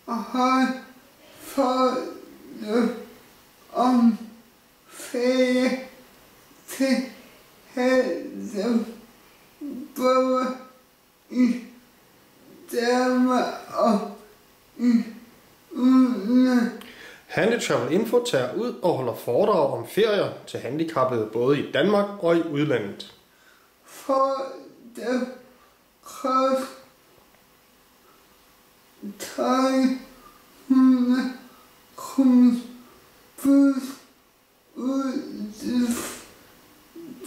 har fået om ferie til Haderslev, både i Danmark og i udlandet. Handitravel Info tager ud og holder foredrag om ferier til handicappede både i Danmark og i udlandet. For det koster 300 kroner plus udgift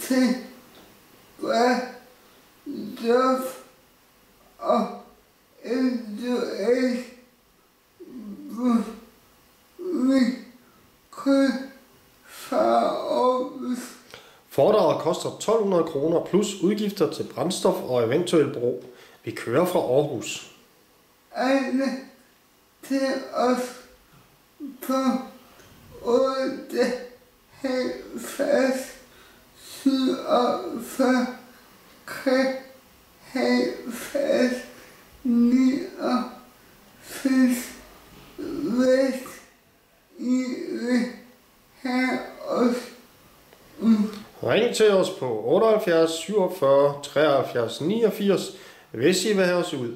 til brændstof og eventuelt Foredraget koster 1.200 kroner plus udgifter til brændstof og eventuel bro. Vi kører fra Aarhus. Alle til os på 78 47 70 89 vest i her os. Ring til os på 78 47 73 89, hvis I vil have os ud.